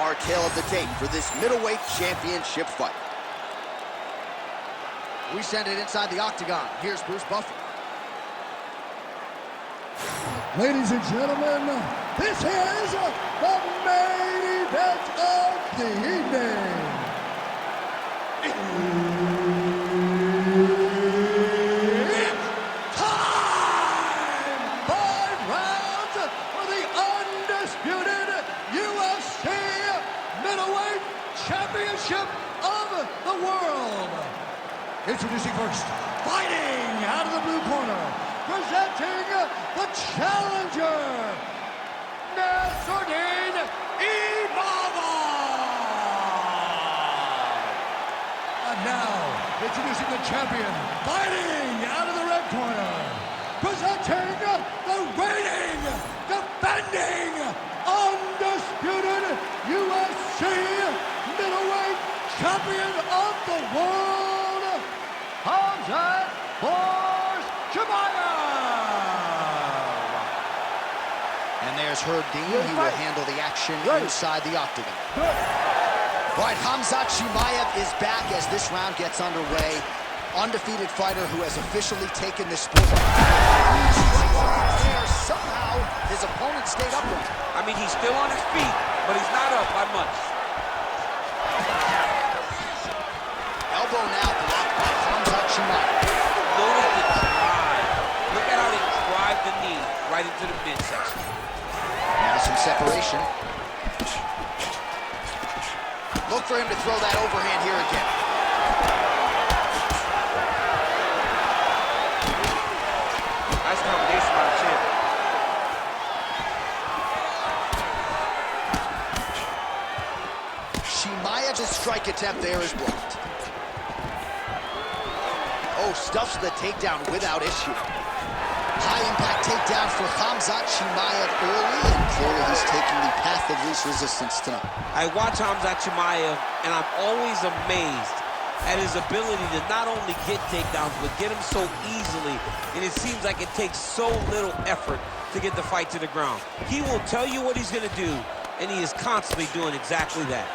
our tale of the tape for this middleweight championship fight. We send it inside the octagon. Here's Bruce Buffer. Ladies and gentlemen, this is the main event of the evening. It's time! 5 rounds for the undisputed UFC middleweight championship of the world. Introducing first, fighting out of the blue corner, presenting the challenger, Nassourdine Imavov. And now, introducing the champion, fighting out of the red corner, presenting the reigning, defending, undisputed UFC middleweight champion of the world, Khamzat Chimaev. And there's Nassourdine. He will handle the action inside the octagon. All right, Khamzat Chimaev is back as this round gets underway. Undefeated fighter who has officially taken this sport. Somehow, his opponent stayed upright. I mean, he's still on his feet, but he's not up by much. Elbow now blocked by Khamzat Chimaev. Notice the drive. Look at how they drive the knee right into the midsection. Now some separation. Look for him to throw that overhand here again. Nice combination by the chin. Chimaev's strike attempt there is blocked. Oh, stuffs the takedown without issue. High-impact takedown for Khamzat Chimaev early, and clearly he's taking the path of least resistance tonight. I watch Khamzat Chimaev, and I'm always amazed at his ability to not only get takedowns, but get them so easily, and it seems like it takes so little effort to get the fight to the ground. He will tell you what he's going to do, and he is constantly doing exactly that.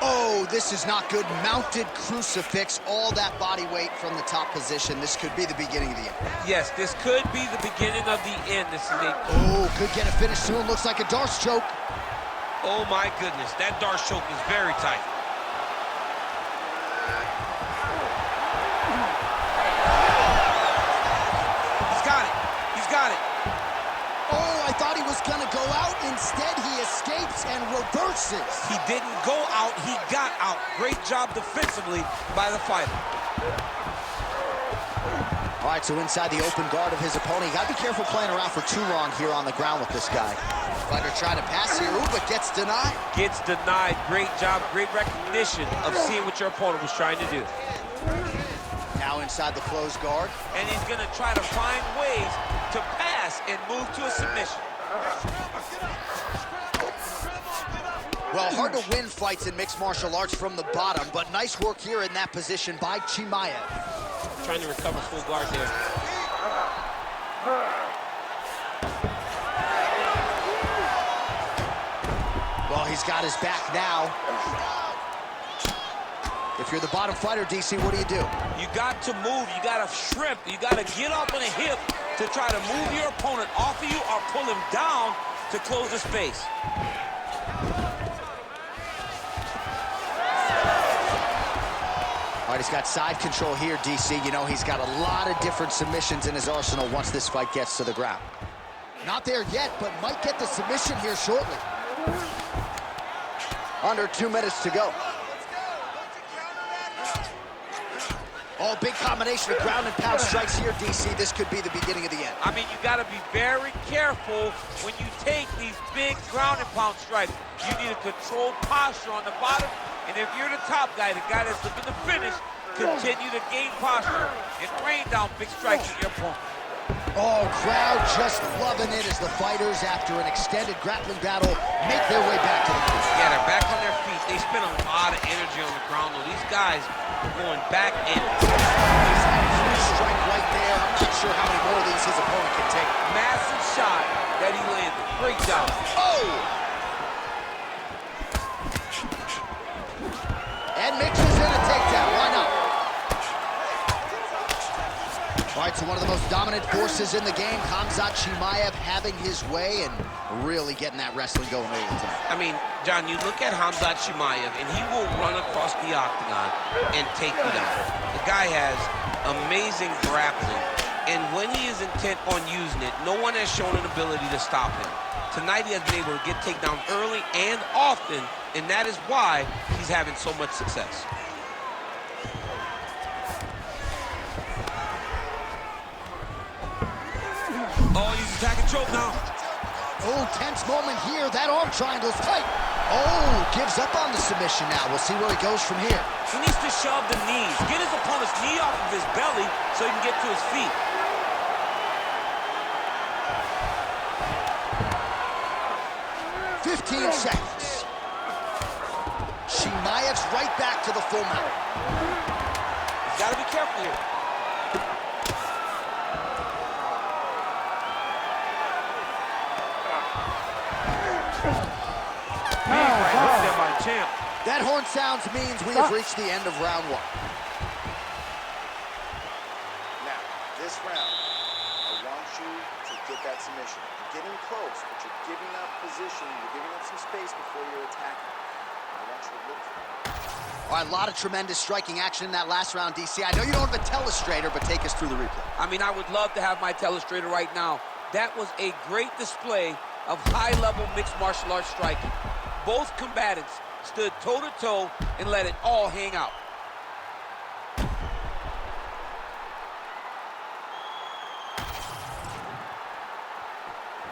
Oh, this is not good. Mounted crucifix, all that body weight from the top position. This could be the beginning of the end. Yes, this could be the beginning of the end. This is a... Oh, could get a finish soon. Looks like a Darce choke. Oh, my goodness. That Darce choke is very tight. He's got it. He's got it. Oh, I thought he was going to go out. Instead, he escapes and reverses. He didn't go out, he got out. Great job defensively by the fighter. All right, so inside the open guard of his opponent. You got to be careful playing around for too long here on the ground with this guy. Fighter trying to pass here, ooh, but gets denied. Gets denied. Great job, great recognition of seeing what your opponent was trying to do. Now inside the closed guard. And he's going to try to find ways to pass and move to a submission. Well, hard to win fights in mixed martial arts from the bottom, but nice work here in that position by Chimaev. Trying to recover full guard there. Well, he's got his back now. If you're the bottom fighter, DC, what do you do? You got to move, you got to shrimp, you got to get up on a hip to try to move your opponent off of you or pull him down to close the space. All right, he's got side control here, DC. You know, he's got a lot of different submissions in his arsenal once this fight gets to the ground. Not there yet, but might get the submission here shortly. Under 2 minutes to go. Oh, big combination of ground and pound strikes here, DC. This could be the beginning of the end. I mean, you got to be very careful when you take these big ground and pound strikes. You need a controlled posture on the bottom. And if you're the top guy, the guy that's looking to finish, continue to gain posture and rain down big strikes at your opponent. Oh, crowd just loving it as the fighters, after an extended grappling battle, make their way back to the cage. Yeah, they're back on their feet. They spend a lot of energy on the ground, though. These guys are going back in. He's had a huge strike right there. I'm not sure how many more of these his opponent can take. Massive shot that he landed. Great job. Oh! dominant forces in the game. Khamzat Chimaev having his way and really getting that wrestling going early tonight. I mean, John, you look at Khamzat Chimaev, and he will run across the octagon and take you down. The guy has amazing grappling, and when he is intent on using it, no one has shown an ability to stop him. Tonight, he has been able to get takedown early and often, and that is why he's having so much success. Oh, he's attacking choke now. Oh, tense moment here. That arm triangle's tight. Oh, gives up on the submission now. We'll see where he goes from here. He needs to shove the knees. Get his opponent's knee off of his belly so he can get to his feet. "15 seconds. Chimaev's right back to the full mount. He's got to be careful here. Champ. That horn sounds means we have reached the end of round 1. Now, this round, I want you to get that submission. You're getting close, but you're giving up position. You're giving up some space before you're attacking. I want you to look for it. All right, a lot of tremendous striking action in that last round, DC. I know you don't have a telestrator, but take us through the replay. I mean, I would love to have my telestrator right now. That was a great display of high-level mixed martial arts striking. Both combatants stood toe-to-toe and let it all hang out.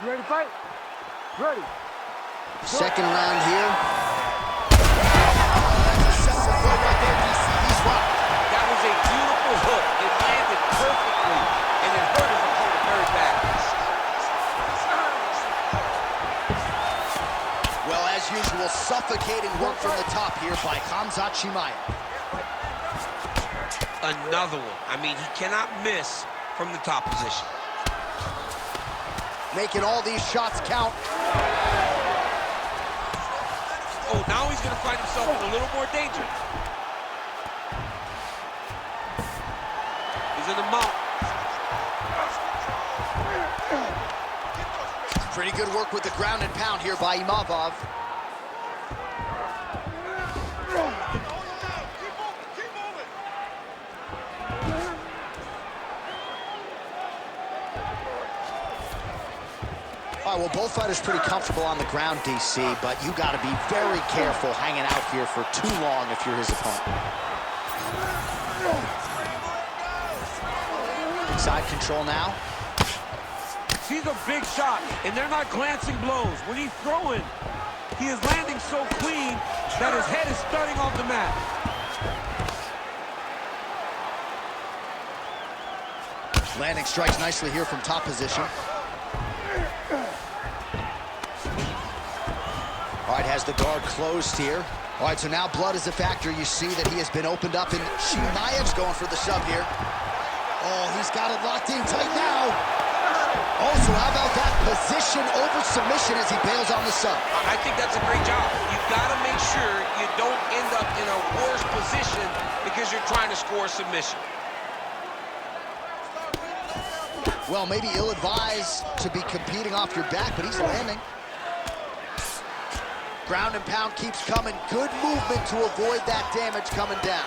You ready to fight? Ready. Second round here. That's a sense of flow right there, DC. He's rocked. That was a beautiful hook. It landed perfectly, and it hurt his opponent very bad. Well, as usual, suffocating work from the top here by Khamzat Chimaev. Another one. I mean, he cannot miss from the top position. Making all these shots count. Oh, now he's going to find himself in a little more danger. He's in the mount. Pretty good work with the ground and pound here by Imavov. All right, well, both fighters pretty comfortable on the ground, DC, but you got to be very careful hanging out here for too long if you're his opponent. Side control now. These are big shots, and they're not glancing blows. When he's throwing, he is landing so clean that his head is starting off the mat. Landing strikes nicely here from top position. All right, has the guard closed here. All right, so now blood is a factor. You see that he has been opened up, and Chimaev's going for the sub here. Oh, he's got it locked in tight now. Also, how about that position over submission as he bails on the sub? I think that's a great job. You've got to make sure you don't end up in a worse position because you're trying to score a submission. Well, maybe ill-advised to be competing off your back, but he's landing. Ground and pound keeps coming. Good movement to avoid that damage coming down.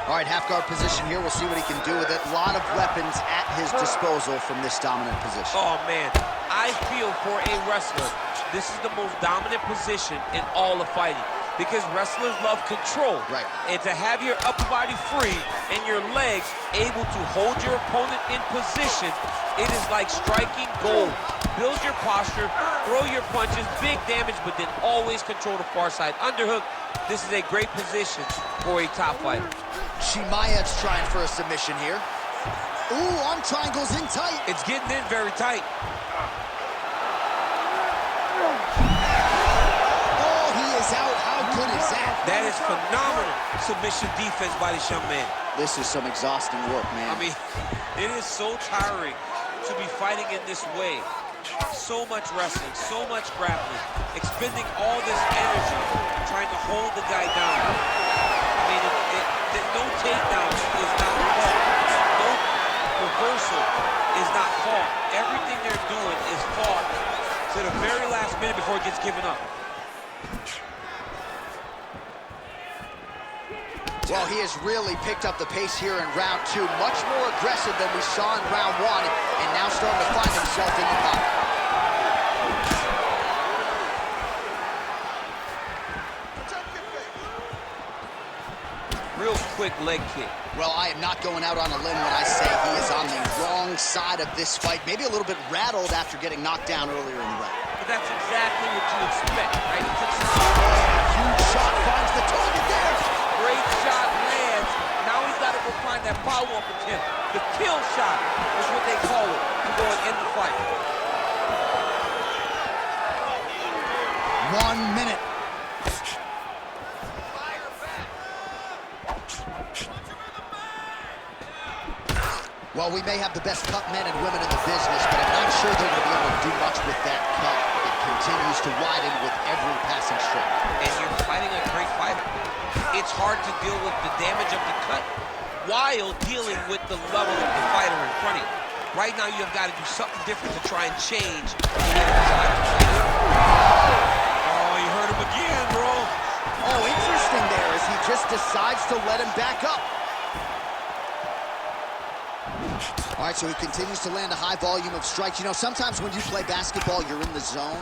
All right, half guard position here. We'll see what he can do with it. A lot of weapons at his disposal from this dominant position. Oh, man. I feel for a wrestler, this is the most dominant position in all of fighting because wrestlers love control. Right. And to have your upper body free and your legs able to hold your opponent in position, it is like striking gold. Build your posture, throw your punches, big damage, but then always control the far side underhook. This is a great position for a top fighter. Chimaev's trying for a submission here. Ooh, arm triangle's in tight. It's getting in very tight. Oh, he is out. How good is that? That is phenomenal submission defense by the young man. This is some exhausting work, man. I mean, it is so tiring to be fighting in this way. So much wrestling, so much grappling, expending all this energy trying to hold the guy down. I mean, mean, no takedown is not fault. No reversal is not fault. Everything they're doing is fault to the very last minute before it gets given up. Well, he has really picked up the pace here in round 2. Much more aggressive than we saw in round 1, and now starting to find himself in the pocket. Real quick leg kick. Well, I am not going out on a limb when I say he is on the wrong side of this fight. Maybe a little bit rattled after getting knocked down earlier in the round. But that's exactly what you expect, right? Huge shot finds the target there. Great shot lands. Now he's got to go find that follow-up attempt. The kill shot is what they call it to go and end the fight. 1 minute. Well, we may have the best cut men and women in the business, but I'm not sure they're going to be able to do much with that cut. It continues to widen with every passing stroke. And you're fighting a great fighter. It's hard to deal with the damage of the cut while dealing with the level of the fighter in front of you. Right now, you've got to do something different to try and change the Oh, you heard him again, bro. Oh, interesting there as he just decides to let him back up. All right, so he continues to land a high volume of strikes. You know, sometimes when you play basketball, you're in the zone.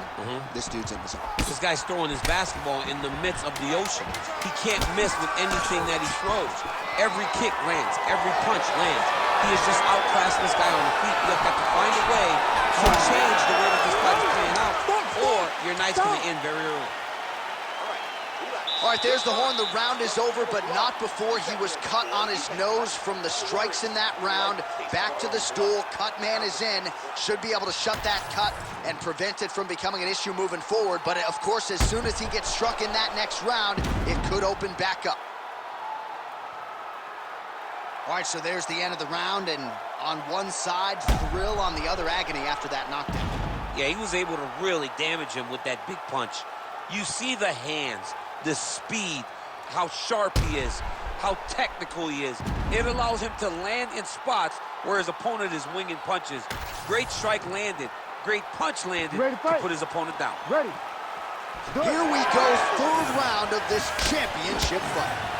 This dude's in the zone. This guy's throwing his basketball in the midst of the ocean. He can't miss with anything that he throws. Every kick lands. Every punch lands. He is just outclassing this guy on the feet. You've got to find a way to change the way that this fight is playing out, or your night's going to end very early. All right, there's the horn. The round is over, but not before he was cut on his nose from the strikes in that round. Back to the stool. Cut man is in. Should be able to shut that cut and prevent it from becoming an issue moving forward. But, of course, as soon as he gets struck in that next round, it could open back up. All right, so there's the end of the round, and on one side, thrill, on the other, agony after that knockdown. Yeah, he was able to really damage him with that big punch. You see the hands, the speed, how sharp he is, how technical he is. It allows him to land in spots where his opponent is winging punches. Great strike landed, great punch landed to put his opponent down. Ready. Here we go, third round of this championship fight.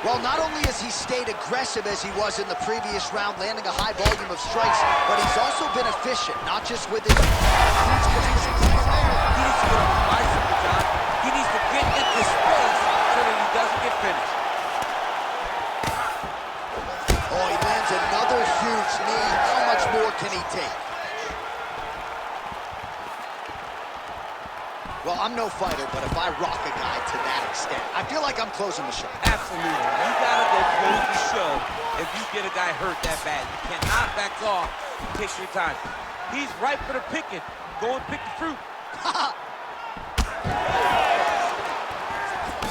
Well, not only has he stayed aggressive as he was in the previous round, landing a high volume of strikes, but he's also been efficient, not just with his... He needs to go to the bicycle, John. He needs to get into space so that he doesn't get finished. Oh, he lands another huge knee. How much more can he take? Well, I'm no fighter, but if I rock a guy to that extent, I feel like I'm closing the show. Absolutely. You gotta go close the show if you get a guy hurt that bad. You cannot back off and take your time. He's ripe for the picking. Go and pick the fruit.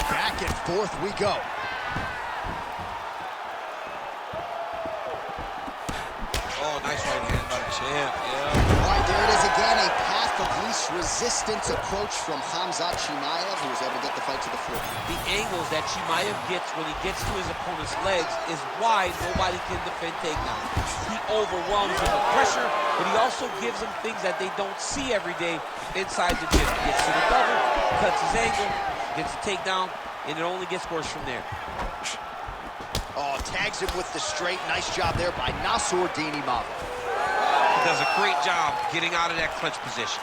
Back and forth we go. Oh, nice right hand by the champ, yeah. All right, there it is again, a path of least resistance approach from Khamzat Chimaev, who was able to get the fight to the floor. The angles that Chimaev gets when he gets to his opponent's legs is why nobody can defend takedowns. He overwhelms him with pressure, but he also gives them things that they don't see every day inside the gym. He gets to the double, cuts his angle, gets a takedown, and it only gets worse from there. Oh, tags him with the straight. Nice job there by Nassourdine Imavov. He does a great job getting out of that clinch position.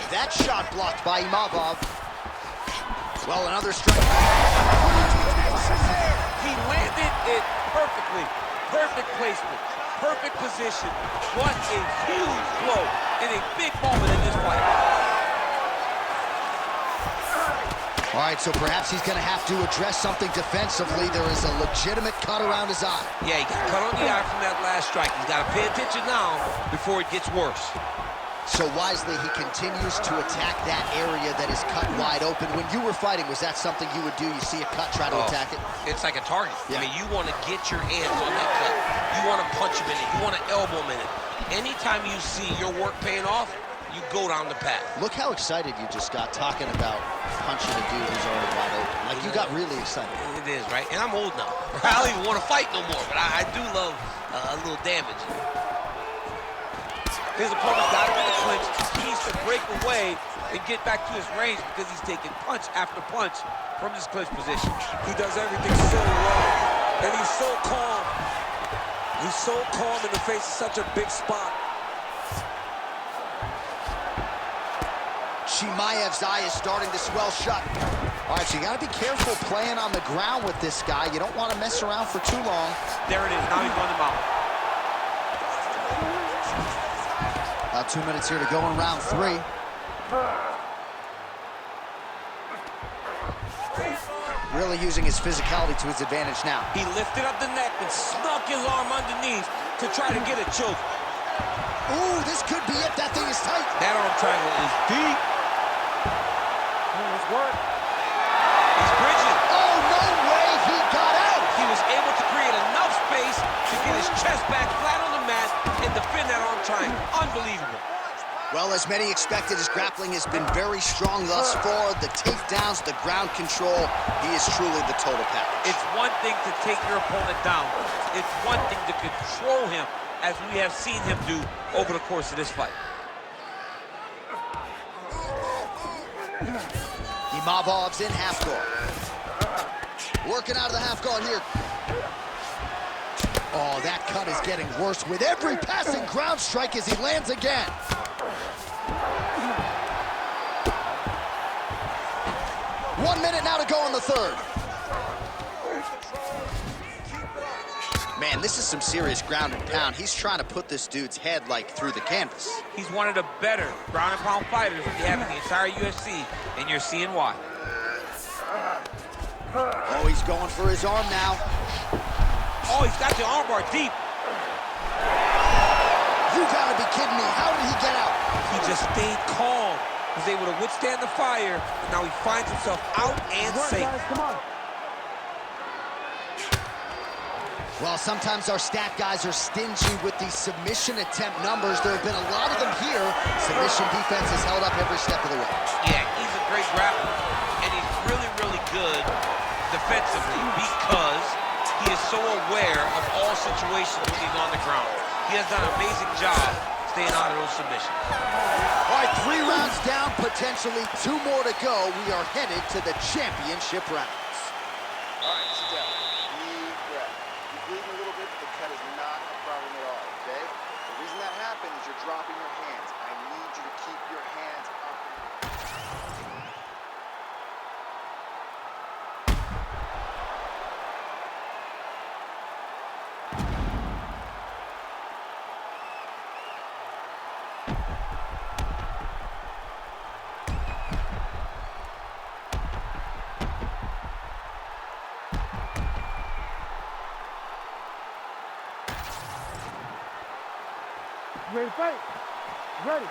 That shot blocked by Imavov. Well, another strike. He landed it perfectly. Perfect placement. Perfect position. What a huge blow in a big moment in this fight. All right, so perhaps he's going to have to address something defensively. There is a legitimate cut around his eye. Yeah, he got cut on the eye from that last strike. He's got to pay attention now before it gets worse. So wisely, he continues to attack that area that is cut wide open. When you were fighting, was that something you would do? You see a cut, try to attack it? It's like a target. Yeah. I mean, you want to get your hands on that cut. You want to punch him in it. You want to elbow him in it. Anytime you see your work paying off, you go down the path. Look how excited you just got talking about punching a dude who's already wide open. Like, you got really excited. It is, right? And I'm old now. I don't even want to fight no more, but I do love a little damage. His opponent's got him in the clinch. He needs to break away and get back to his range because he's taking punch after punch from this clinch position. He does everything so well, and he's so calm. He's so calm in the face of such a big spot. Chimaev's eye is starting to swell shut. All right, so you got to be careful playing on the ground with this guy. You don't want to mess around for too long. There it is. Now he's on the mount. About 2 minutes here to go in round 3. Really using his physicality to his advantage now. He lifted up the neck and snuck his arm underneath to try to get a choke. Ooh, this could be it. That thing is tight. That arm triangle is deep. Nice work. He's bridging. Oh, no way. He got out. He was able to create enough space to get his chest back flat on the mat and defend that arm triangle. Unbelievable. Well, as many expected, his grappling has been very strong thus far. The takedowns, the ground control, he is truly the total package. It's one thing to take your opponent down. It's one thing to control him, as we have seen him do over the course of this fight. Imavov's in half guard. Working out of the half guard here. Oh, that cut is getting worse with every passing ground strike as he lands again. 1 minute now to go in the third. Man, this is some serious ground and pound. He's trying to put this dude's head, like, through the canvas. He's one of the better ground and pound fighters we have in the entire UFC, and you're seeing why. Oh, he's going for his arm now. Oh, he's got the armbar deep. You gotta be kidding me. How did he get out? He just stayed calm. Was able to withstand the fire. Now he finds himself out and safe. Come on. Well, sometimes our stat guys are stingy with these submission attempt numbers. There have been a lot of them here. Submission defense has held up every step of the way. Yeah, he's a great grappler, and he's really, really good defensively because he is so aware of all situations when he's on the ground. He has done an amazing job staying out of those submissions. All right, 3 rounds down, potentially 2 more to go. We are headed to the championship rounds. All right, sit down. Deep breath. You're bleeding a little bit, but the cut is not a problem at all, okay? The reason that happens is you're dropping your hands. I need you to keep your hands up. Ready to fight? Ready.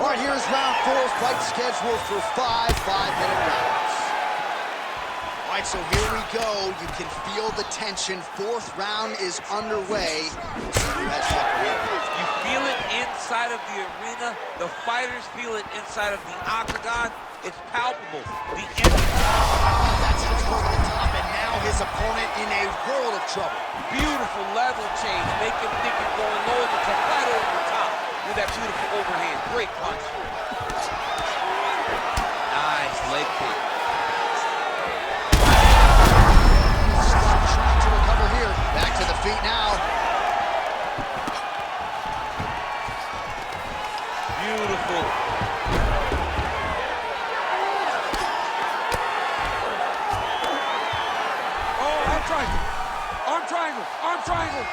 All right, here's round 4, fight scheduled for 5 5-minute rounds. All right, so here we go. You can feel the tension. 4th round is underway. You feel it inside of the arena. The fighters feel it inside of the octagon. It's palpable. The That's how he goes to the top, and now his opponent in a world of trouble. beautiful level change. Make him think he's going low, but come right over the top with that beautiful overhand. Great punch. Nice leg kick. Trying to recover here. Back to the feet now. Beautiful. Arm triangle. Arm triangle. Arm triangle.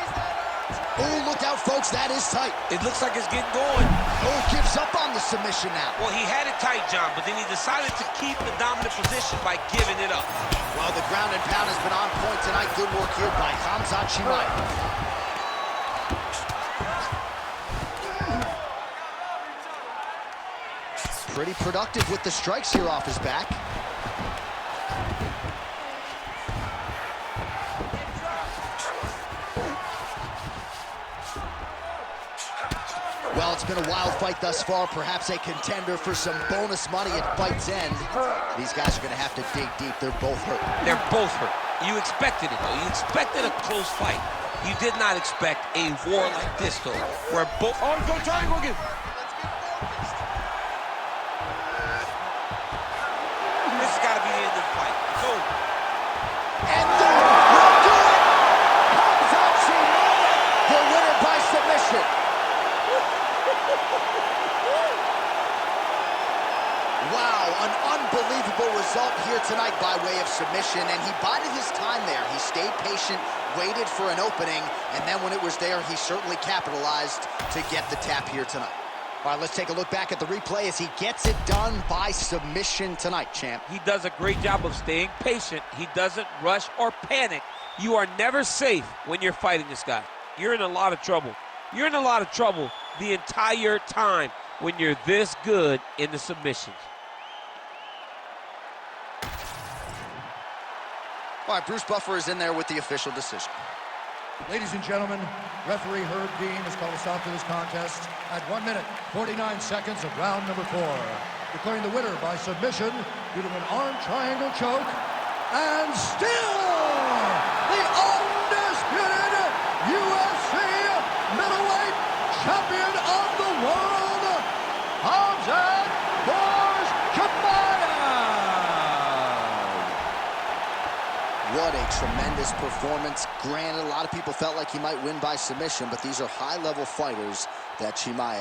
Oh, look out, folks. That is tight. It looks like it's getting going. Oh, gives up on the submission now. Well, he had it tight, John, but then he decided to keep the dominant position by giving it up. Well, the ground and pound has been on point tonight. Good work here by Khamzat Chimaev. Pretty productive with the strikes here off his back. Well, it's been a wild fight thus far, perhaps a contender for some bonus money at fight's end. These guys are going to have to dig deep. They're both hurt. They're both hurt. You expected it, though. You expected a close fight. You did not expect a war like this, though, where both... Oh, go triangle again. This has got to be the end of the fight. Go. And that will do it! Khamzat Chimaev, the winner by submission. Wow, an unbelievable result here tonight by way of submission, and he bided his time there. He stayed patient, waited for an opening, and then when it was there, he certainly capitalized to get the tap here tonight. All right, let's take a look back at the replay as he gets it done by submission tonight, champ. He does a great job of staying patient. He doesn't rush or panic. You are never safe when you're fighting this guy. You're in a lot of trouble. You're in a lot of trouble the entire time when you're this good in the submissions. All right, Bruce Buffer is in there with the official decision. Ladies and gentlemen, referee Herb Dean has called a stop to this contest at 1 minute, 49 seconds of round number 4, declaring the winner by submission due to an arm triangle choke, and still the undisputed UFC middleweight champion of the world, Khamzat Chimaev. What a tremendous performance. Granted, a lot of people felt like he might win by submission, but these are high-level fighters that Chimaev